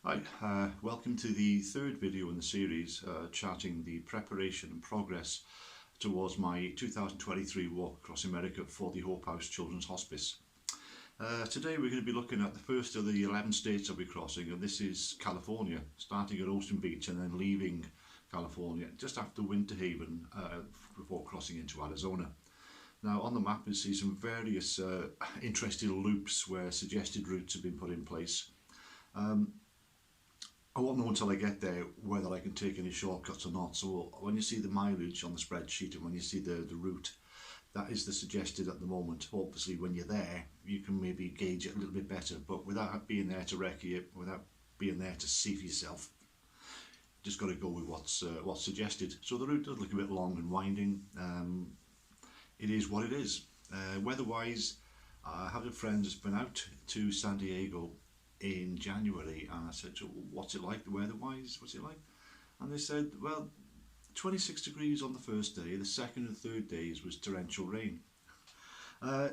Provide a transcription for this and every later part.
Hi, welcome to the third video in the series charting the preparation and progress towards my 2023 walk across America for the Hope House Children's Hospice. Today we're going to be looking at the first of the 11 states I'll be crossing, and this is California, starting at Ocean Beach and then leaving California just after Winter Haven before crossing into Arizona. Now on the map you see some various interesting loops where suggested routes have been put in place. I won't know until I get there whether I can take any shortcuts or not. So when you see the mileage on the spreadsheet and when you see the route, that is the suggested at the moment. Obviously when you're there you can maybe gauge it a little bit better, but without being there to wreck you, without being there to see for yourself, just got to go with what's suggested. So the route does look a bit long and winding. It is what it is. Weather-wise, I have a friend that's been out to San Diego in January, and I said, so what's it like, the weather-wise, what's it like? And they said, well, 26 degrees on the first day, the second and third days was torrential rain.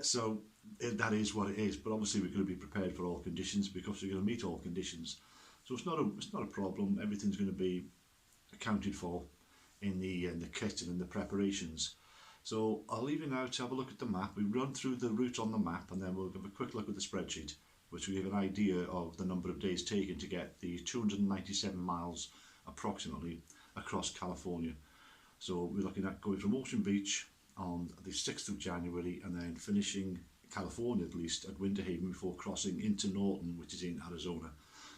So that is what it is, but obviously we're going to be prepared for all conditions because we're going to meet all conditions. So it's not a problem. Everything's going to be accounted for in the kit and in the preparations. So I'll leave you now to have a look at the map. We run through the route on the map and then we'll give a quick look at the spreadsheet, which will give an idea of the number of days taken to get the 297 miles approximately across California. So we're looking at going from Ocean Beach on the 6th of January and then finishing California at least at Winter Haven before crossing into Norton, which is in Arizona.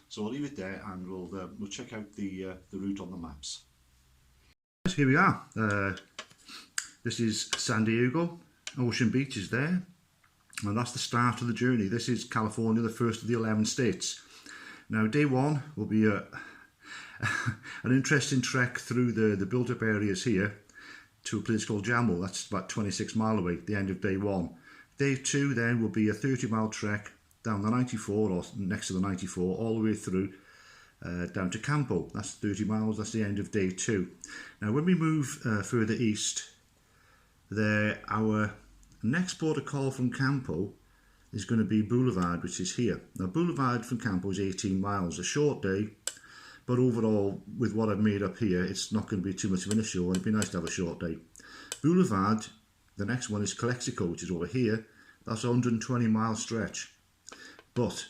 So I'll leave it there and we'll check out the route on the maps. Here we are. This is San Diego. Ocean Beach is there. And that's the start of the journey. This is California, the first of the 11 states. Now day one will be an interesting trek through the built-up areas here to a place called Jamel. That's about 26 miles away at the end of day one. Day two then will be a 30-mile trek down the 94 or next to the 94 all the way through down to Campo. That's 30 miles, that's the end of day two. Now when we move further east, our next port of call from Campo is going to be Boulevard, which is here. Now Boulevard from Campo is 18 miles, a short day, but overall with what I've made up here it's not going to be too much of an issue, and it'd be nice to have a short day. Boulevard, the next one is Calexico, which is over here. That's a 120-mile stretch, but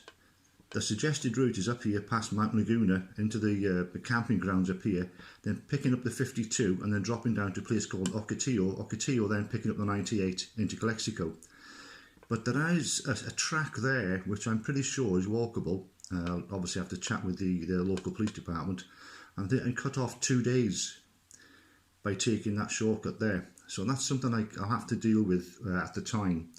the suggested route is up here past Mount Laguna into the camping grounds up here, then picking up the 52 and then dropping down to a place called Ocotillo, then picking up the 98 into Calexico. But there is a track there which I'm pretty sure is walkable. Obviously I have to chat with the local police department and cut off 2 days by taking that shortcut there. So that's something I'll have to deal with at the time.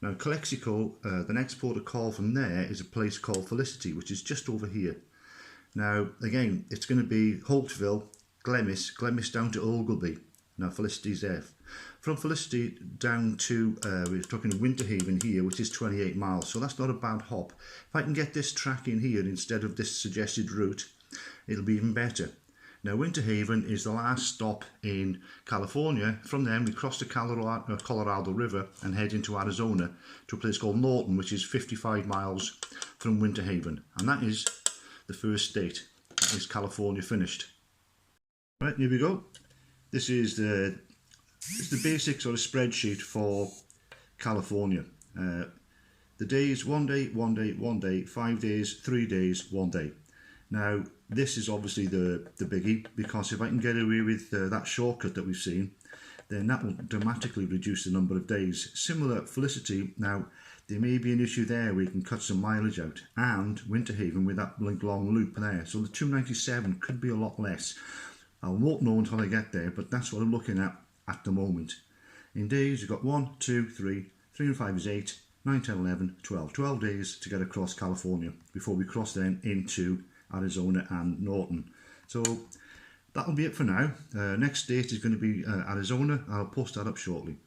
Now Calexico, the next port of call from there is a place called Felicity, which is just over here. Now again, it's going to be Holtville, Glamis down to Ogilby. Now Felicity's there. From Felicity down to, we're talking Winter Haven here, which is 28 miles, so that's not a bad hop. If I can get this track in here instead of this suggested route, it'll be even better. Now Winter Haven is the last stop in California. From then we cross the Colorado River and head into Arizona to a place called Norton, which is 55 miles from Winter Haven. And that is the first state. That is California finished. Right, here we go. This is the basic sort of spreadsheet for California. The days, 1 day, 1 day, 1 day, 5 days, 3 days, 1 day. Now this is obviously the biggie, because if I can get away with that shortcut that we've seen, then that will dramatically reduce the number of days. Similar Felicity, now there may be an issue there where you can cut some mileage out, and Winter Haven with that long loop there. So the 297 could be a lot less. I won't know until I get there, but that's what I'm looking at the moment. In days you've got 1, 2, 3 and 5 is 8, 9, 10, 11, 12. 12 days to get across California before we cross then into Arizona and Norton. So that'll be it for now. Next state is going to be Arizona. I'll post that up shortly.